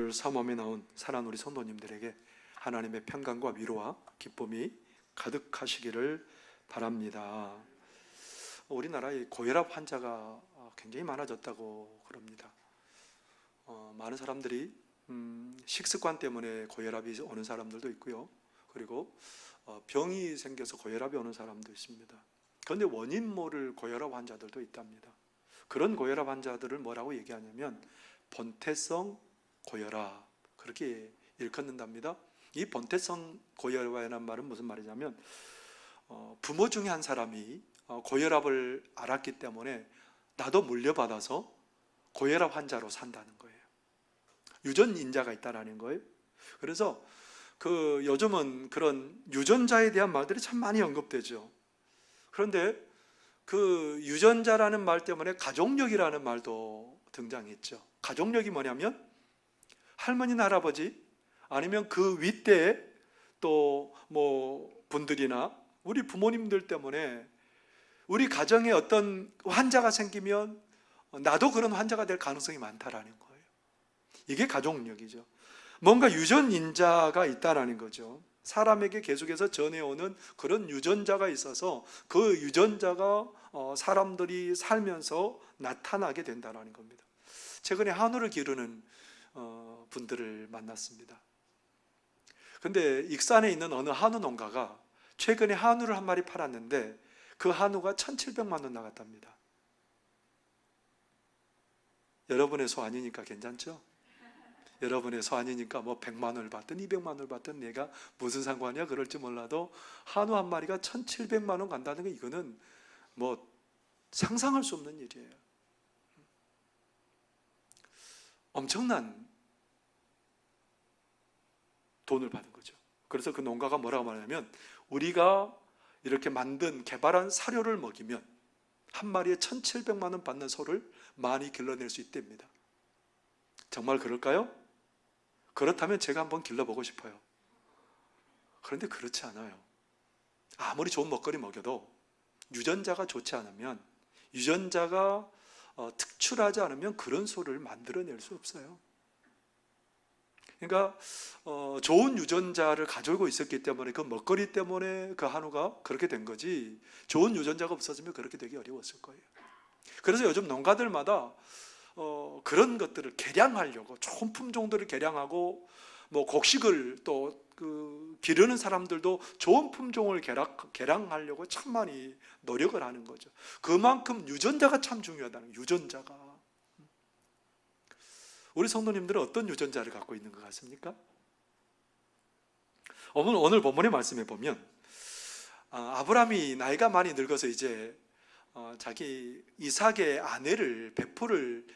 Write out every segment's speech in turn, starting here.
오늘 사모함에 나온 사랑하는 우리 성도님들에게 하나님의 평강과 위로와 기쁨이 가득하시기를 바랍니다. 우리나라에 고혈압 환자가 굉장히 많아졌다고 그럽니다. 많은 사람들이 식습관 때문에 고혈압이 오는 사람들도 있고요. 그리고 병이 생겨서 고혈압이 오는 사람도 있습니다. 그런데 원인 모를 고혈압 환자들도 있답니다. 그런 고혈압 환자들을 뭐라고 얘기하냐면 본태성 고혈압, 그렇게 일컫는답니다. 이 본태성 고혈압이라는 말은 무슨 말이냐면 부모 중에 한 사람이 고혈압을 앓았기 때문에 나도 물려받아서 고혈압 환자로 산다는 거예요. 유전인자가 있다라는 거예요. 그래서 요즘은 그런 유전자에 대한 말들이 참 많이 언급되죠. 그런데 그 유전자라는 말 때문에 가족력이라는 말도 등장했죠. 가족력이 뭐냐면 할머니나 할아버지 아니면 그 윗대에 또 뭐 분들이나 우리 부모님들 때문에 우리 가정에 어떤 환자가 생기면 나도 그런 환자가 될 가능성이 많다라는 거예요. 이게 가족력이죠. 뭔가 유전인자가 있다라는 거죠. 사람에게 계속해서 전해오는 그런 유전자가 있어서 그 유전자가 사람들이 살면서 나타나게 된다는 겁니다. 최근에 한우를 기르는 분들을 만났습니다. 근데 익산에 있는 어느 한우 농가가 최근에 한우를 한 마리 팔았는데 그 한우가 1,700만 원 나갔답니다. 여러분의 소 아니니까 괜찮죠? 여러분의 소 아니니까 뭐 100만 원을 받든 200만 원을 받든 내가 무슨 상관이야 그럴지 몰라도 한우 한 마리가 1,700만 원 간다는 게 이거는 뭐 상상할 수 없는 일이에요. 엄청난 돈을 받은 거죠. 그래서 그 농가가 뭐라고 말하냐면 우리가 이렇게 만든 개발한 사료를 먹이면 한 마리에 1,700만 원 받는 소를 많이 길러낼 수 있답니다. 정말 그럴까요? 그렇다면 제가 한번 길러보고 싶어요. 그런데 그렇지 않아요. 아무리 좋은 먹거리 먹여도 유전자가 좋지 않으면, 유전자가 특출하지 않으면 그런 소를 만들어낼 수 없어요. 그러니까 좋은 유전자를 가지고 있었기 때문에 그 먹거리 때문에 그 한우가 그렇게 된 거지, 좋은 유전자가 없었으면 그렇게 되기 어려웠을 거예요. 그래서 요즘 농가들마다 그런 것들을 개량하려고, 좋은 품종들을 개량하고, 뭐 곡식을 또 기르는 사람들도 좋은 품종을 개량하려고 참 많이 노력을 하는 거죠. 그만큼 유전자가 참 중요하다는 거예요. 유전자가. 우리 성도님들은 어떤 유전자를 갖고 있는 것 같습니까? 오늘 본문의 말씀에 보면 아브라함이 나이가 많이 늙어서 이제 자기 이삭의 아내를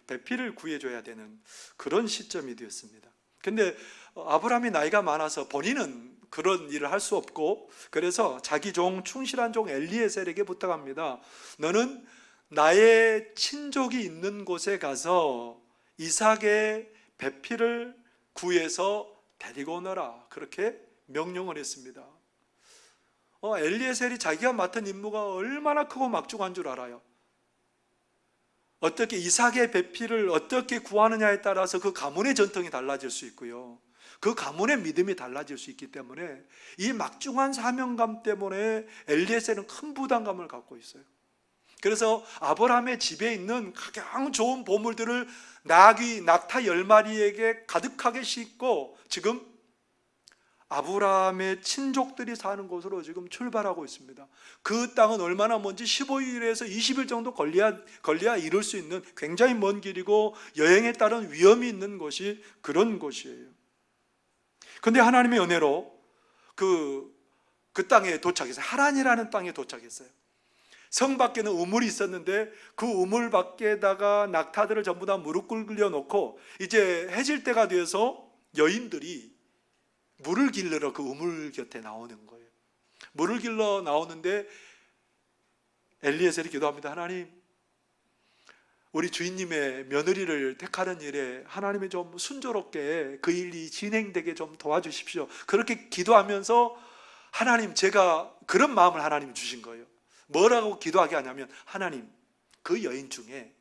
배필을 구해줘야 되는 그런 시점이 되었습니다. 근데 아브라함이 나이가 많아서 본인은 그런 일을 할 수 없고, 그래서 자기 종, 충실한 종 엘리에셀에게 부탁합니다. 너는 나의 친족이 있는 곳에 가서 이삭의 배필을 구해서 데리고 오너라, 그렇게 명령을 했습니다. 엘리에셀이 자기가 맡은 임무가 얼마나 크고 막중한 줄 알아요. 어떻게 이삭의 배필을 어떻게 구하느냐에 따라서 그 가문의 전통이 달라질 수 있고요, 그 가문의 믿음이 달라질 수 있기 때문에 이 막중한 사명감 때문에 엘리에셀은 큰 부담감을 갖고 있어요. 그래서 아브라함의 집에 있는 가장 좋은 보물들을 낙타 10마리에게 가득하게 싣고 지금 아브라함의 친족들이 사는 곳으로 지금 출발하고 있습니다. 그 땅은 얼마나 먼지 15일에서 20일 정도 걸려야 이룰 수 있는 굉장히 먼 길이고, 여행에 따른 위험이 있는 곳이 그런 곳이에요. 그런데 하나님의 은혜로 그 땅에 도착했어요. 하란이라는 땅에 도착했어요. 성 밖에는 우물이 있었는데 그 우물 밖에다가 낙타들을 전부 다 무릎 꿇려 놓고 이제 해질 때가 되어서 여인들이 물을 길러러 그 우물 곁에 나오는 거예요. 물을 길러 나오는데 엘리에셀이 기도합니다. 하나님, 우리 주인님의 며느리를 택하는 일에 하나님이 좀 순조롭게 그 일이 진행되게 좀 도와주십시오. 그렇게 기도하면서 하나님, 제가 그런 마음을 하나님이 주신 거예요. 뭐라고 기도하게 하냐면, 하나님, 그 여인 중에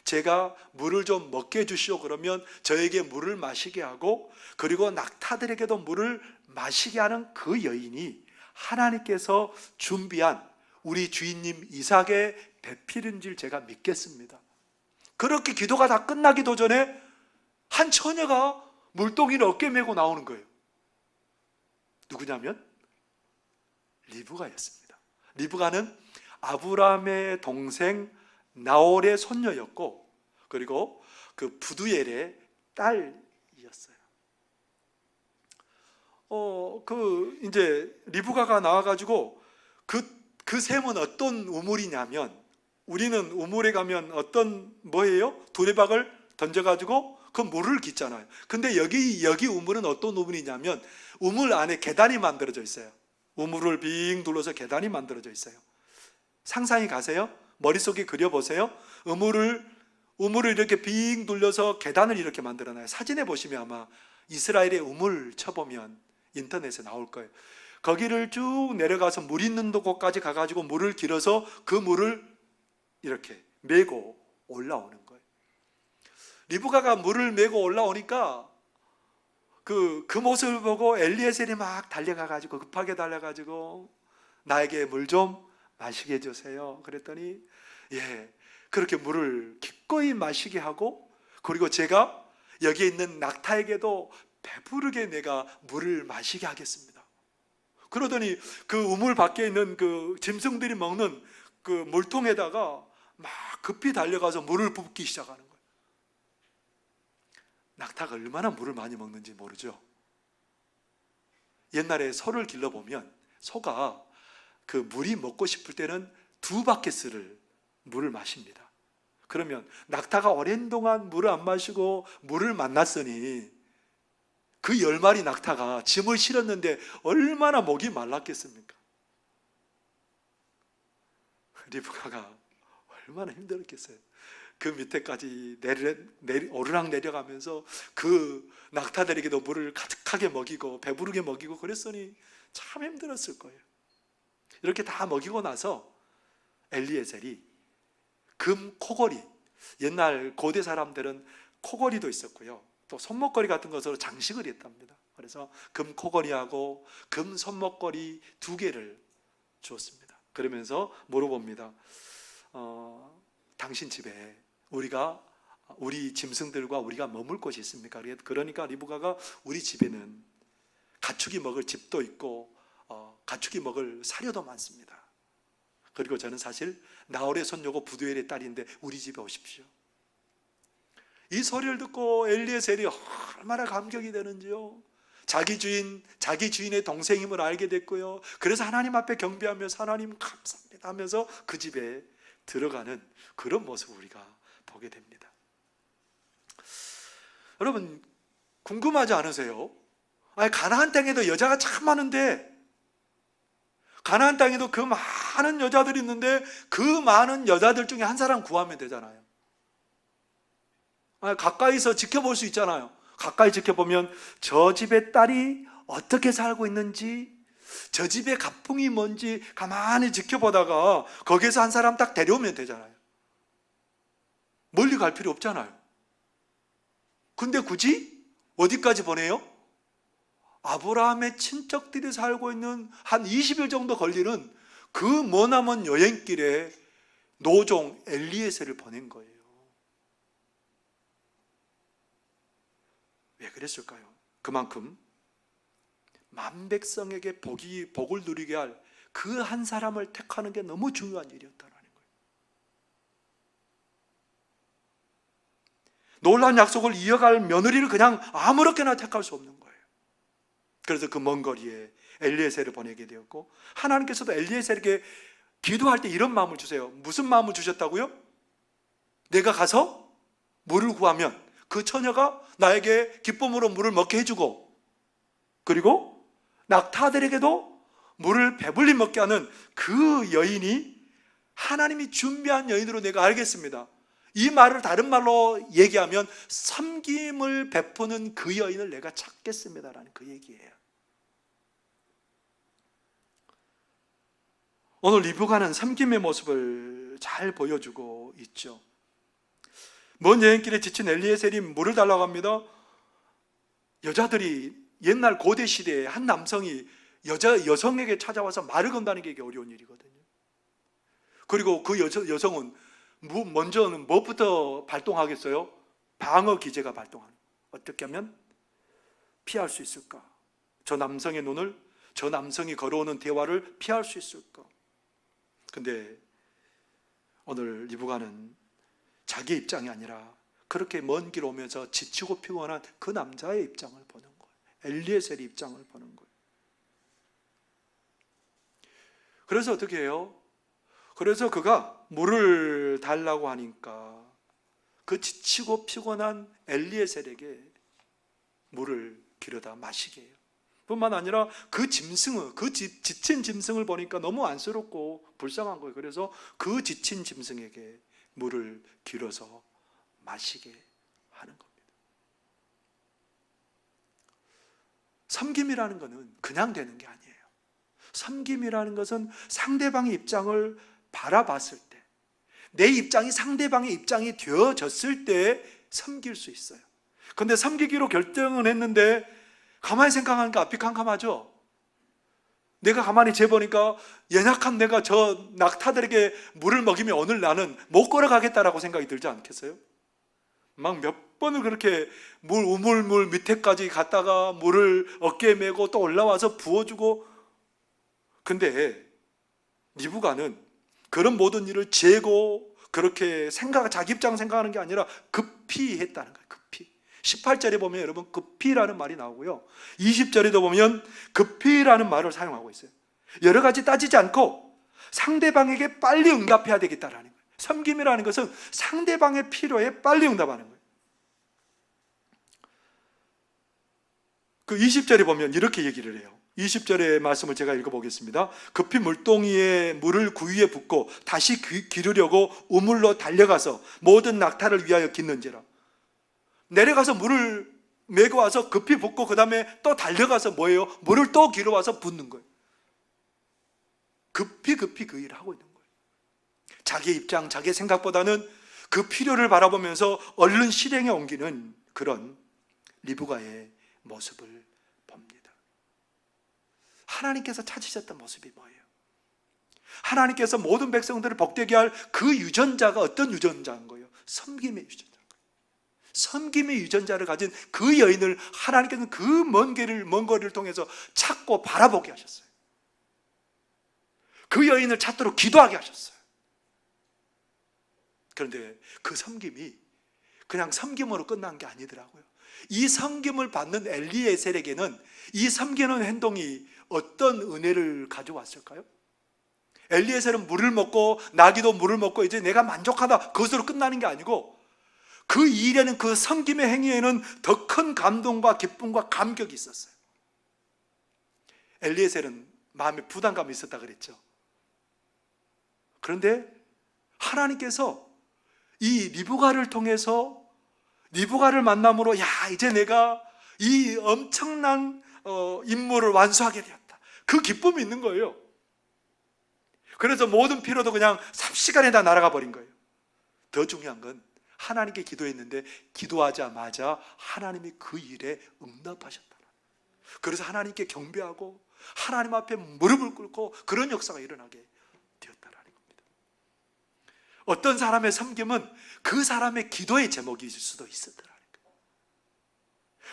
제가 물을 좀 먹게 해주시오. 그러면 저에게 물을 마시게 하고, 그리고 낙타들에게도 물을 마시게 하는 그 여인이 하나님께서 준비한 우리 주인님 이삭의 배필인 줄 제가 믿겠습니다. 그렇게 기도가 다 끝나기도 전에 한 처녀가 물동이를 어깨에 메고 나오는 거예요. 누구냐면 리브가였습니다. 리브가는 아브라함의 동생 나홀의 손녀였고, 그리고 그 부두엘의 딸이었어요. 이제 리브가가 나와가지고 그 셈은 어떤 우물이냐면, 우리는 우물에 가면 어떤 뭐예요? 두레박을 던져가지고 그 물을 깃잖아요. 근데 여기 우물은 어떤 우물이냐면, 우물 안에 계단이 만들어져 있어요. 우물을 빙 둘러서 계단이 만들어져 있어요. 상상이 가세요? 머릿속에 그려보세요. 우물을 이렇게 빙 둘러서 계단을 이렇게 만들어놔요. 사진에 보시면 아마 이스라엘의 우물 쳐보면 인터넷에 나올 거예요. 거기를 쭉 내려가서 물 있는 곳까지 가가지고 물을 길어서 그 물을 이렇게 메고 올라오는 거예요. 리브가가 물을 메고 올라오니까 그 모습을 보고 엘리에셀이 막 달려가가지고, 급하게 달려가지고 나에게 물 좀 마시게 해주세요. 그랬더니 그렇게 물을 기꺼이 마시게 하고, 그리고 제가 여기에 있는 낙타에게도 배부르게 내가 물을 마시게 하겠습니다. 그러더니 그 우물 밖에 있는 그 짐승들이 먹는 그 물통에다가 막 급히 달려가서 물을 붓기 시작하는 거예요. 낙타가 얼마나 물을 많이 먹는지 모르죠. 옛날에 소를 길러보면 소가 그 물이 먹고 싶을 때는 2바켓을 물을 마십니다. 그러면 낙타가 오랜 동안 물을 안 마시고 물을 만났으니 그 10마리 낙타가 짐을 실었는데 얼마나 목이 말랐겠습니까? 리브가가 얼마나 힘들었겠어요. 그 밑에까지 오르락 내려가면서 그 낙타들에게도 물을 가득하게 먹이고 배부르게 먹이고 그랬으니 참 힘들었을 거예요. 이렇게 다 먹이고 나서 엘리에셀이 금 코걸이, 옛날 고대 사람들은 코걸이도 있었고요, 또 손목걸이 같은 것으로 장식을 했답니다. 그래서 금 코걸이하고 금 손목걸이 2개를 주었습니다. 그러면서 물어봅니다. 당신 집에 우리 짐승들과 우리가 머물 곳이 있습니까? 그러니까 리브가가 우리 집에는 가축이 먹을 집도 있고 가축이 먹을 사료도 많습니다. 그리고 저는 사실 나홀의 손녀고 부두엘의 딸인데 우리 집에 오십시오. 이 소리를 듣고 엘리에셀이 얼마나 감격이 되는지요. 자기 주인의 동생임을 알게 됐고요. 그래서 하나님 앞에 경배하면서 하나님 감사합니다 하면서 그 집에 들어가는 그런 모습을 우리가 보게 됩니다. 여러분 궁금하지 않으세요? 가나안 땅에도 여자가 참 많은데, 가나안 땅에도 그 많은 여자들이 있는데 그 많은 여자들 중에 한 사람 구하면 되잖아요. 가까이서 지켜볼 수 있잖아요. 가까이 지켜보면 저 집의 딸이 어떻게 살고 있는지, 저 집의 가풍이 뭔지 가만히 지켜보다가 거기에서 한 사람 딱 데려오면 되잖아요. 멀리 갈 필요 없잖아요. 근데 굳이 어디까지 보내요? 아브라함의 친척들이 살고 있는 한 20일 정도 걸리는 그 머나먼 여행길에 노종 엘리에셀을 보낸 거예요. 왜 그랬을까요? 그만큼 만백성에게 복을 누리게 할 그 한 사람을 택하는 게 너무 중요한 일이었다는 거예요. 놀라운 약속을 이어갈 며느리를 그냥 아무렇게나 택할 수 없는 거예요. 그래서 그 먼 거리에 엘리에셀을 보내게 되었고, 하나님께서도 엘리에셀에게 기도할 때 이런 마음을 주세요. 무슨 마음을 주셨다고요? 내가 가서 물을 구하면 그 처녀가 나에게 기쁨으로 물을 먹게 해주고, 그리고 낙타들에게도 물을 배불리 먹게 하는 그 여인이 하나님이 준비한 여인으로 내가 알겠습니다. 이 말을 다른 말로 얘기하면 섬김을 베푸는 그 여인을 내가 찾겠습니다라는 그 얘기예요. 오늘 리브가는 섬김의 모습을 잘 보여주고 있죠. 먼 여행길에 지친 엘리에셀이 물을 달라고 합니다. 여자들이 옛날 고대 시대에 한 남성이 여성에게 찾아와서 말을 건다는 게 어려운 일이거든요. 그리고 그 여성은 먼저는 무엇부터 발동하겠어요? 방어 기제가 발동하는. 어떻게 하면 피할 수 있을까? 저 남성의 눈을, 저 남성이 걸어오는 대화를 피할 수 있을까? 근데 오늘 리브가는 자기 입장이 아니라 그렇게 먼 길 오면서 지치고 피곤한 그 남자의 입장을 보는 거예요. 엘리에셀의 입장을 보는 거예요. 그래서 어떻게 해요? 그래서 그가 물을 달라고 하니까 그 지치고 피곤한 엘리에셀에게 물을 기르다 마시게 해요. 뿐만 아니라 그 짐승을, 그 지친 짐승을 보니까 너무 안쓰럽고 불쌍한 거예요. 그래서 그 지친 짐승에게 물을 길어서 마시게 하는 겁니다. 섬김이라는 것은 그냥 되는 게 아니에요. 섬김이라는 것은 상대방의 입장을 바라봤을 때, 내 입장이 상대방의 입장이 되어졌을 때 섬길 수 있어요. 그런데 섬기기로 결정은 했는데 가만히 생각하니까 앞이 캄캄하죠. 내가 가만히 재보니까 연약한 내가 저 낙타들에게 물을 먹이면 오늘 나는 못 걸어가겠다라고 생각이 들지 않겠어요? 막 몇 번을 그렇게 우물물 밑에까지 갔다가 물을 어깨에 메고 또 올라와서 부어주고. 근데 리브가는 그런 모든 일을 재고 그렇게 자기 입장 생각하는 게 아니라 급히 했다는 거예요. 급히. 18절에 보면 여러분 급히라는 말이 나오고요, 20절에도 보면 급히라는 말을 사용하고 있어요. 여러 가지 따지지 않고 상대방에게 빨리 응답해야 되겠다라는 거예요. 섬김이라는 것은 상대방의 필요에 빨리 응답하는 거예요. 그 20절에 보면 이렇게 얘기를 해요. 20절의 말씀을 제가 읽어보겠습니다. 급히 물동이에 물을 구유에 붓고 다시 기르려고 우물로 달려가서 모든 낙타를 위하여 깃는지라. 내려가서 물을 메고 와서 급히 붓고 그 다음에 또 달려가서 뭐예요? 물을 또 길어와서 붓는 거예요. 급히 그 일을 하고 있는 거예요. 자기 입장, 자기 생각보다는 그 필요를 바라보면서 얼른 실행에 옮기는 그런 리브가의 모습을 봅니다. 하나님께서 찾으셨던 모습이 뭐예요? 하나님께서 모든 백성들을 복되게 할 그 유전자가 어떤 유전자인 거예요? 섬김의 유전자. 섬김의 유전자를 가진 그 여인을 하나님께서는 그 먼 거리를 통해서 찾고 바라보게 하셨어요. 그 여인을 찾도록 기도하게 하셨어요. 그런데 그 섬김이 그냥 섬김으로 끝난 게 아니더라고요. 이 섬김을 받는 엘리에셀에게는 이 섬기는 행동이 어떤 은혜를 가져왔을까요? 엘리에셀은 물을 먹고 나귀도 물을 먹고 이제 내가 만족하다, 그것으로 끝나는 게 아니고 그 일에는, 그 섬김의 행위에는 더 큰 감동과 기쁨과 감격이 있었어요. 엘리에셀은 마음에 부담감이 있었다 그랬죠. 그런데 하나님께서 이 리브가를 통해서, 리브가를 만남으로 이제 내가 이 엄청난 임무를 완수하게 되었다, 그 기쁨이 있는 거예요. 그래서 모든 피로도 그냥 삽시간에 다 날아가 버린 거예요. 더 중요한 건 하나님께 기도했는데 기도하자마자 하나님이 그 일에 응답하셨다. 그래서 하나님께 경배하고 하나님 앞에 무릎을 꿇고 그런 역사가 일어나게 되었다라는 겁니다. 어떤 사람의 섬김은 그 사람의 기도의 제목일 수도 있었더라는 거예요.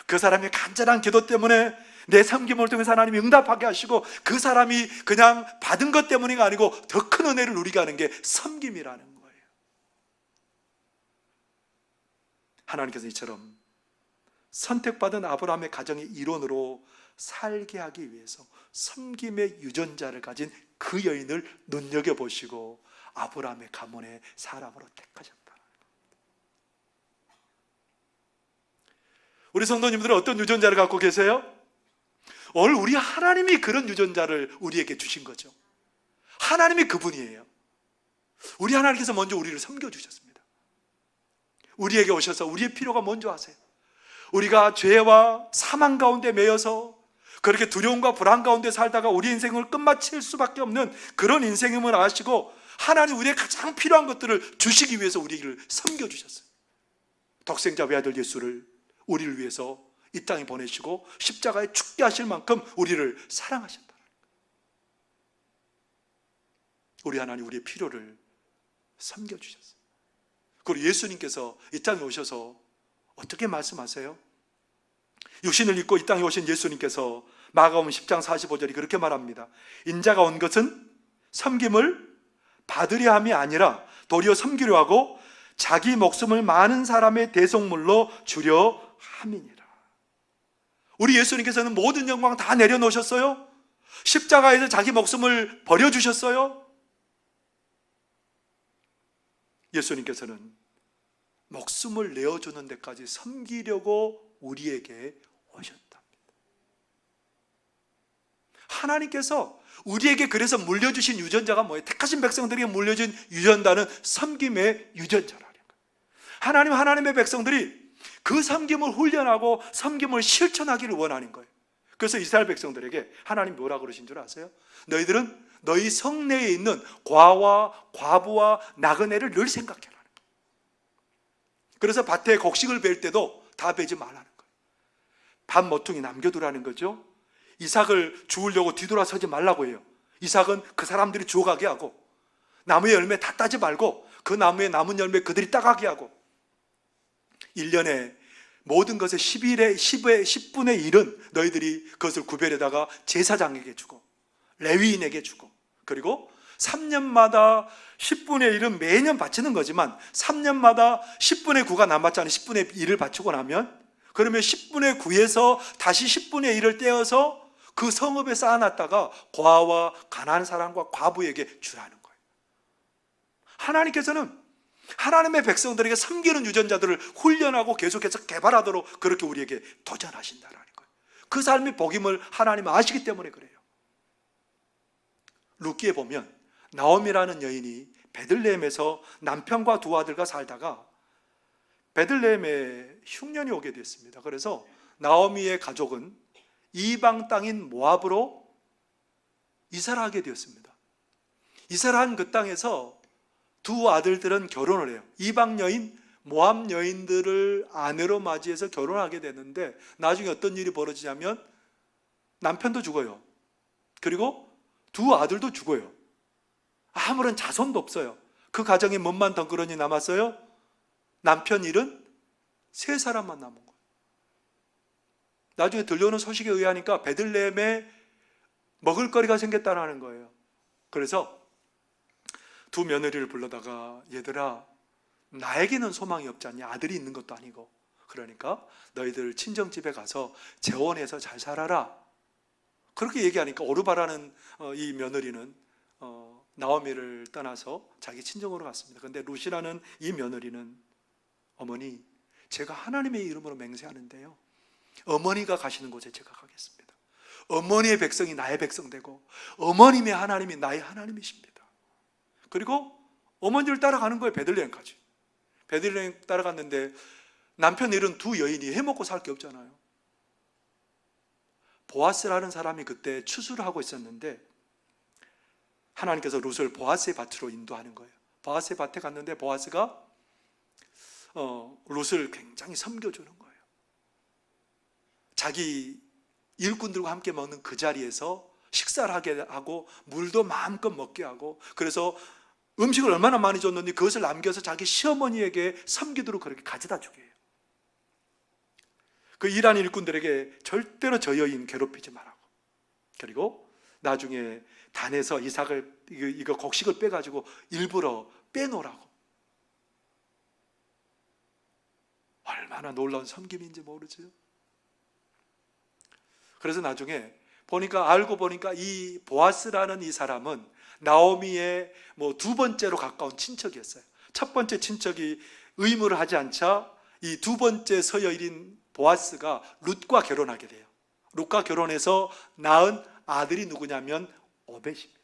그 사람의 간절한 기도 때문에 내 섬김을 통해서 하나님이 응답하게 하시고 그 사람이 그냥 받은 것 때문이 아니고 더 큰 은혜를 누리게 하는 게 섬김이라는 거예요. 하나님께서 이처럼 선택받은 아브라함의 가정의 일원으로 살게 하기 위해서 섬김의 유전자를 가진 그 여인을 눈여겨보시고 아브라함의 가문의 사람으로 택하셨다. 우리 성도님들은 어떤 유전자를 갖고 계세요? 오늘 우리 하나님이 그런 유전자를 우리에게 주신 거죠. 하나님이 그분이에요. 우리 하나님께서 먼저 우리를 섬겨주셨습니다. 우리에게 오셔서 우리의 필요가 먼저 하세요. 우리가 죄와 사망 가운데 매여서 그렇게 두려움과 불안 가운데 살다가 우리 인생을 끝마칠 수밖에 없는 그런 인생임을 아시고 하나님 우리의 가장 필요한 것들을 주시기 위해서 우리를 섬겨주셨어요. 독생자 외아들 예수를 우리를 위해서 이 땅에 보내시고 십자가에 죽게 하실 만큼 우리를 사랑하셨다. 우리 하나님 우리의 필요를 섬겨주셨어요. 그리고 예수님께서 이 땅에 오셔서 어떻게 말씀하세요? 육신을 입고 이 땅에 오신 예수님께서 마가복음 10장 45절이 그렇게 말합니다. 인자가 온 것은 섬김을 받으려 함이 아니라 도리어 섬기려 하고 자기 목숨을 많은 사람의 대속물로 주려 함이니라. 우리 예수님께서는 모든 영광 다 내려놓으셨어요. 십자가에서 자기 목숨을 버려주셨어요. 예수님께서는 목숨을 내어주는 데까지 섬기려고 우리에게 오셨답니다. 하나님께서 우리에게 그래서 물려주신 유전자가 뭐예요? 택하신 백성들에게 물려준 유전자는 섬김의 유전자라는 거예요. 하나님의 백성들이 그 섬김을 훈련하고 섬김을 실천하기를 원하는 거예요. 그래서 이스라엘 백성들에게 하나님 뭐라고 그러신 줄 아세요? 너희들은 너희 성내에 있는 과와 과부와 나그네를 늘 생각해라. 그래서 밭에 곡식을 벨 때도 다 베지 말라는 거예요. 밥 모퉁이 남겨두라는 거죠. 이삭을 주우려고 뒤돌아서지 말라고 해요. 이삭은 그 사람들이 주워가게 하고, 나무의 열매 다 따지 말고 그 나무에 남은 열매 그들이 따가게 하고, 1년에 모든 것의 10분의 1은 너희들이 그것을 구별에다가 제사장에게 주고 레위인에게 주고, 그리고 3년마다 10분의 1은 매년 바치는 거지만 3년마다 10분의 9가 남았잖아요. 10분의 1을 바치고 나면 그러면 10분의 9에서 다시 10분의 1을 떼어서 그 성읍에 쌓아놨다가 고아와 가난한 사람과 과부에게 주라는 거예요. 하나님께서는 하나님의 백성들에게 섬기는 유전자들을 훈련하고 계속해서 개발하도록 그렇게 우리에게 도전하신다는 거예요. 그 삶이 복임을 하나님은 아시기 때문에 그래요. 룻기에 보면 나오미라는 여인이 베들레헴에서 남편과 두 아들과 살다가 베들레헴에 흉년이 오게 됐습니다. 그래서 나오미의 가족은 이방 땅인 모압으로 이사를 하게 되었습니다. 이사를 한 그 땅에서 두 아들들은 결혼을 해요. 이방 여인, 모압 여인들을 아내로 맞이해서 결혼하게 되는데 나중에 어떤 일이 벌어지냐면 남편도 죽어요. 그리고 두 아들도 죽어요. 아무런 자손도 없어요. 그 가정에 뭔만 덩그러니 남았어요? 남편 잃은 세 사람만 남은 거예요. 나중에 들려오는 소식에 의하니까 베들레헴에 먹을거리가 생겼다는 거예요. 그래서 두 며느리를 불러다가 얘들아, 나에게는 소망이 없지 않냐? 아들이 있는 것도 아니고. 그러니까 너희들 친정집에 가서 재혼해서 잘 살아라. 그렇게 얘기하니까 오르바라는 이 며느리는 나오미를 떠나서 자기 친정으로 갔습니다. 그런데 룻이라는 이 며느리는 어머니, 제가 하나님의 이름으로 맹세하는데요, 어머니가 가시는 곳에 제가 가겠습니다. 어머니의 백성이 나의 백성 되고 어머님의 하나님이 나의 하나님이십니다. 그리고 어머니를 따라가는 거예요. 베들레헴까지. 베들레헴 따라갔는데 남편 잃은 두 여인이 해먹고 살 게 없잖아요. 보아스라는 사람이 그때 추수를 하고 있었는데 하나님께서 룻을 보아스의 밭으로 인도하는 거예요. 보아스의 밭에 갔는데 보아스가 룻을 굉장히 섬겨주는 거예요. 자기 일꾼들과 함께 먹는 그 자리에서 식사를 하게 하고 물도 마음껏 먹게 하고, 그래서 음식을 얼마나 많이 줬는지 그것을 남겨서 자기 시어머니에게 섬기도록 그렇게 가져다 주게 해요. 그 일한 일꾼들에게 절대로 저 여인 괴롭히지 말라고. 그리고 나중에 단에서 이삭을 이거 곡식을 빼가지고 일부러 빼놓으라고. 얼마나 놀라운 섬김인지 모르죠. 그래서 나중에 알고 보니까 이 보아스라는 이 사람은 나오미의 두 번째로 가까운 친척이었어요. 첫 번째 친척이 의무를 하지 않자 이 두 번째 서여일인 보아스가 룻과 결혼하게 돼요. 룻과 결혼해서 낳은 아들이 누구냐면 오벳입니다.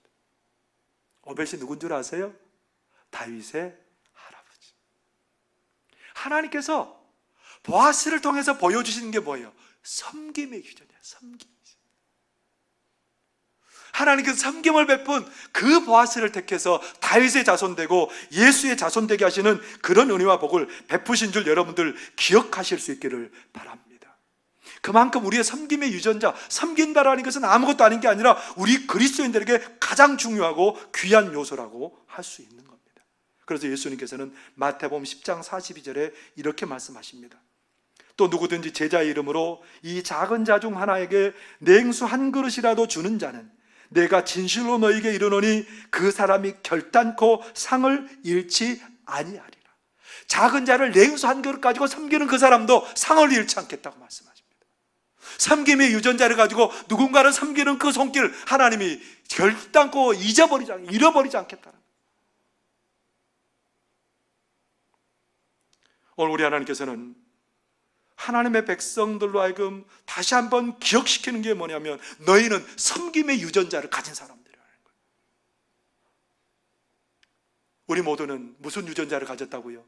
오벳이 누군 줄 아세요? 다윗의 할아버지. 하나님께서 보아스를 통해서 보여주시는 게 뭐예요? 섬김의 규전이에요. 섬김. 하나님께서 섬김을 베푼 그 보아스를 택해서 다윗의 자손되고 예수의 자손되게 하시는 그런 은혜와 복을 베푸신 줄 여러분들 기억하실 수 있기를 바랍니다. 그만큼 우리의 섬김의 유전자, 섬긴다라는 것은 아무것도 아닌 게 아니라 우리 그리스도인들에게 가장 중요하고 귀한 요소라고 할 수 있는 겁니다. 그래서 예수님께서는 마태복음 10장 42절에 이렇게 말씀하십니다. 또 누구든지 제자의 이름으로 이 작은 자 중 하나에게 냉수 한 그릇이라도 주는 자는 내가 진실로 너희에게 이르노니 그 사람이 결단코 상을 잃지 아니하리라. 작은 자를 냉수 한 그릇 가지고 섬기는 그 사람도 상을 잃지 않겠다고 말씀하십니다. 섬김의 유전자를 가지고 누군가를 섬기는 그 손길 하나님이 결단코 잃어버리지 않겠다는. 오늘 우리 하나님께서는 하나님의 백성들로 하여금 다시 한번 기억시키는 게 뭐냐면 너희는 섬김의 유전자를 가진 사람들이라는 거예요. 우리 모두는 무슨 유전자를 가졌다고요?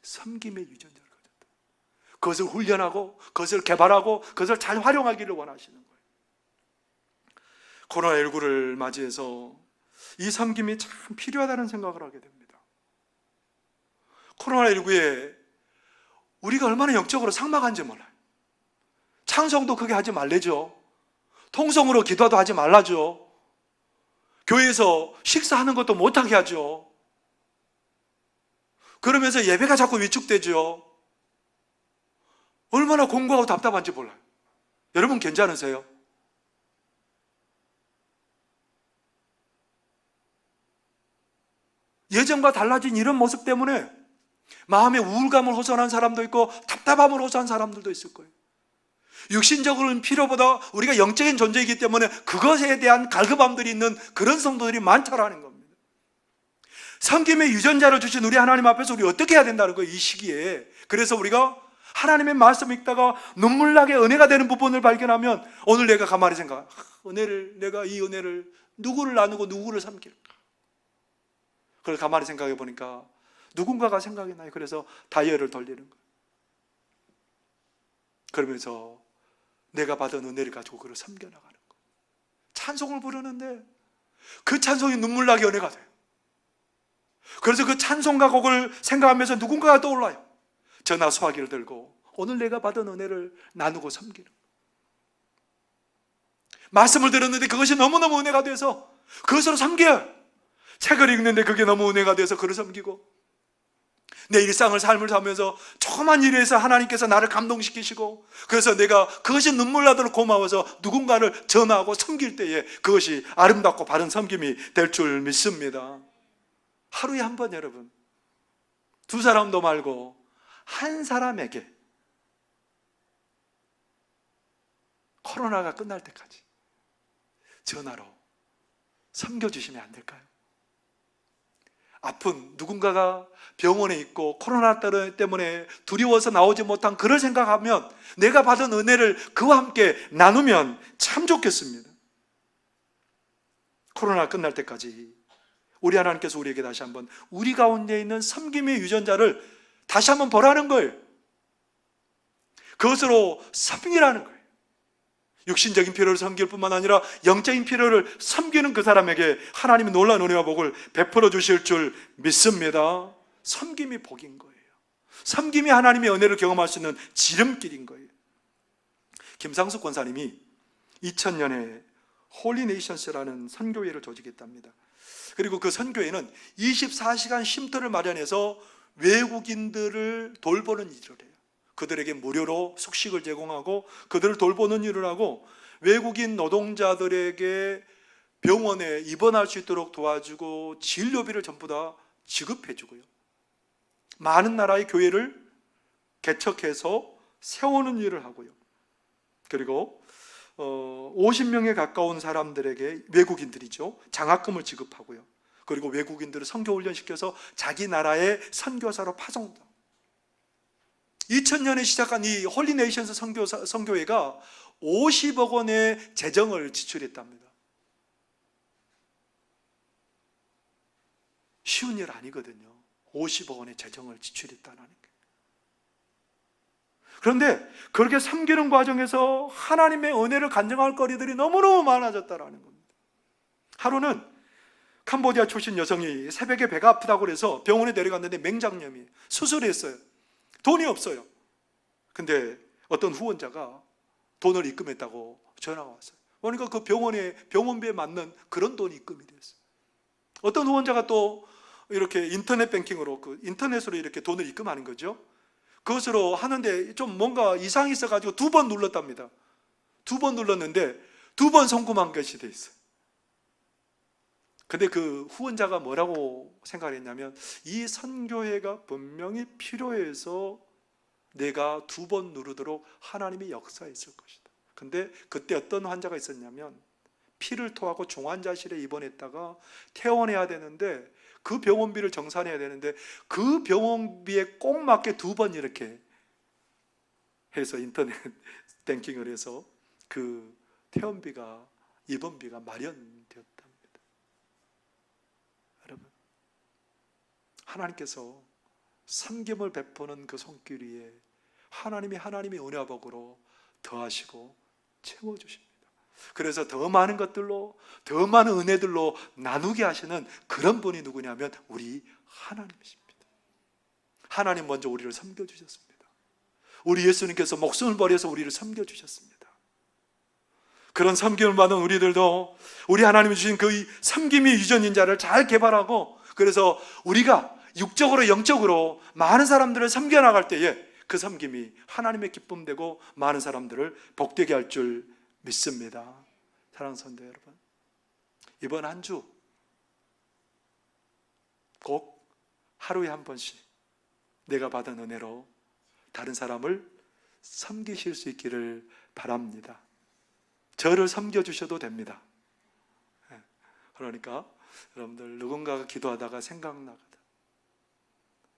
섬김의 유전자를 가졌다. 그것을 훈련하고 그것을 개발하고 그것을 잘 활용하기를 원하시는 거예요. 코로나19를 맞이해서 이 섬김이 참 필요하다는 생각을 하게 됩니다. 코로나19에 우리가 얼마나 영적으로 삭막한지 몰라요. 찬송도 크게 하지 말래죠. 통성으로 기도도 하지 말라죠. 교회에서 식사하는 것도 못하게 하죠. 그러면서 예배가 자꾸 위축되죠. 얼마나 공고하고 답답한지 몰라요. 여러분 괜찮으세요? 예전과 달라진 이런 모습 때문에 마음에 우울감을 호소하는 사람도 있고 답답함을 호소하는 사람들도 있을 거예요. 육신적인 필요보다 우리가 영적인 존재이기 때문에 그것에 대한 갈급함들이 있는 그런 성도들이 많다라는 겁니다. 섬김의 유전자를 주신 우리 하나님 앞에서 우리 어떻게 해야 된다는 거예요, 이 시기에. 그래서 우리가 하나님의 말씀 읽다가 눈물 나게 은혜가 되는 부분을 발견하면 오늘 내가 가만히 생각, 내가 이 은혜를 누구를 나누고 누구를 섬길까? 그걸 가만히 생각해 보니까 누군가가 생각이 나요. 그래서 다이얼을 돌리는 거예요. 그러면서 내가 받은 은혜를 가지고 그를 섬겨나가는 거예요. 찬송을 부르는데 그 찬송이 눈물 나게 은혜가 돼요. 그래서 그 찬송가 곡을 생각하면서 누군가가 떠올라요. 전화 소화기를 들고 오늘 내가 받은 은혜를 나누고 섬기는 거예요. 말씀을 들었는데 그것이 너무너무 은혜가 돼서 그것으로 섬겨요. 책을 읽는데 그게 너무 은혜가 돼서 그를 섬기고, 내 일상을 삶을 살면서 조그만 일에서 하나님께서 나를 감동시키시고, 그래서 내가 그것이 눈물 나도록 고마워서 누군가를 전하고 섬길 때에 그것이 아름답고 바른 섬김이 될 줄 믿습니다. 하루에 한 번, 여러분, 두 사람도 말고 한 사람에게 코로나가 끝날 때까지 전화로 섬겨주시면 안 될까요? 아픈 누군가가 병원에 있고 코로나 때문에 두려워서 나오지 못한 그를 생각하면 내가 받은 은혜를 그와 함께 나누면 참 좋겠습니다. 코로나 끝날 때까지 우리 하나님께서 우리에게 다시 한번 우리 가운데 있는 섬김의 유전자를 다시 한번 보라는 거예요. 그것으로 섬기라는 거예요. 육신적인 필요를 섬길 뿐만 아니라 영적인 필요를 섬기는 그 사람에게 하나님이 놀라운 은혜와 복을 베풀어 주실 줄 믿습니다. 섬김이 복인 거예요. 섬김이 하나님의 은혜를 경험할 수 있는 지름길인 거예요. 김상숙 권사님이 2000년에 홀리네이션스라는 선교회를 조직했답니다. 그리고 그 선교회는 24시간 쉼터를 마련해서 외국인들을 돌보는 일을 해요. 그들에게 무료로 숙식을 제공하고 그들을 돌보는 일을 하고 외국인 노동자들에게 병원에 입원할 수 있도록 도와주고 진료비를 전부 다 지급해 주고요. 많은 나라의 교회를 개척해서 세우는 일을 하고요. 그리고 50명에 가까운 사람들에게, 외국인들이죠, 장학금을 지급하고요. 그리고 외국인들을 선교 훈련시켜서 자기 나라의 선교사로 파송합니다. 2000년에 시작한 이 홀리네이션스 선교회가 50억 원의 재정을 지출했답니다. 쉬운 일 아니거든요. 50억 원의 재정을 지출했다는 게. 그런데 그렇게 섬기는 과정에서 하나님의 은혜를 간증할 거리들이 너무너무 많아졌다는 겁니다. 하루는 캄보디아 출신 여성이 새벽에 배가 아프다고 그래서 병원에 내려갔는데 맹장염이 수술했어요. 돈이 없어요. 근데 어떤 후원자가 돈을 입금했다고 전화가 왔어요. 그러니까 그 병원비에 맞는 그런 돈이 입금이 됐어요. 어떤 후원자가 또 이렇게 인터넷 뱅킹으로 인터넷으로 이렇게 돈을 입금하는 거죠. 그것으로 하는데 좀 뭔가 이상이 있어가지고 2번 눌렀답니다. 2번 눌렀는데 2번 성공한 것이 돼 있어요. 근데 그 후원자가 뭐라고 생각을 했냐면, 이 선교회가 분명히 필요해서 내가 2번 누르도록 하나님이 역사했을 것이다. 근데 그때 어떤 환자가 있었냐면, 피를 토하고 중환자실에 입원했다가 퇴원해야 되는데, 그 병원비를 정산해야 되는데, 그 병원비에 꼭 맞게 2번 이렇게 해서 인터넷 뱅킹을 해서 그 퇴원비가, 입원비가 마련되었답니다. 여러분, 하나님께서 섬김을 베푸는 그 손길 위에 하나님의 은혜복으로 더하시고 채워주십니다. 그래서 더 많은 것들로, 더 많은 은혜들로 나누게 하시는 그런 분이 누구냐면 우리 하나님이십니다. 하나님 먼저 우리를 섬겨주셨습니다. 우리 예수님께서 목숨을 버려서 우리를 섬겨주셨습니다. 그런 섬김을 받은 우리들도 우리 하나님이 주신 그 섬김이 유전인 자를 잘 개발하고, 그래서 우리가 육적으로 영적으로 많은 사람들을 섬겨나갈 때에 그 섬김이 하나님의 기쁨 되고 많은 사람들을 복되게 할 줄 믿습니다. 사랑하는 성도 여러분, 이번 한 주 꼭 하루에 한 번씩 내가 받은 은혜로 다른 사람을 섬기실 수 있기를 바랍니다. 저를 섬겨주셔도 됩니다. 그러니까 여러분들, 누군가가 기도하다가 생각나거든,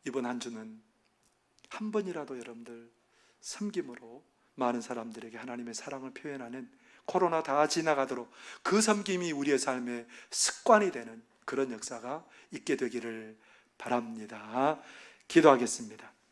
이번 한 주는 한 번이라도 여러분들 섬김으로 많은 사람들에게 하나님의 사랑을 표현하는, 코로나 다 지나가도록 그 섬김이 우리의 삶의 습관이 되는 그런 역사가 있게 되기를 바랍니다. 기도하겠습니다.